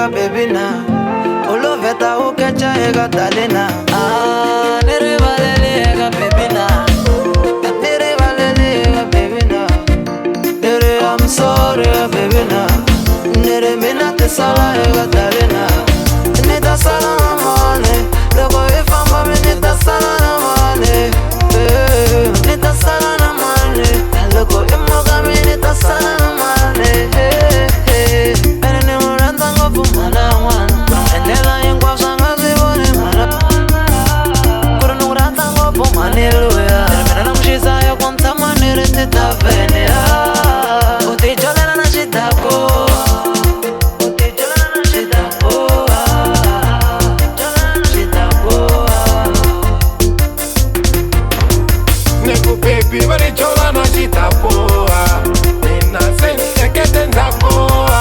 ega baby na uloveta ukecha ega talena. Ah, nere valele ega baby na, nere valele ega baby na, nere I'm sorry ega baby na, nere mina te sala ega talena. Nita sala na mane, loko ifamba nita sala na mane, nita sala na mane, loko imoga nita sala na mane. Ene muranda ngofu mana wana, enela yengwa sanga zibone mana. Kurunu muranda ngofu maniluya, mena na mshiza yo konta manire teta vene. Uti jolena na shitako, uti jolena na shitako, jolena na shitako. Nego baby, bari chola na shitako. Nina sense que tendakoa.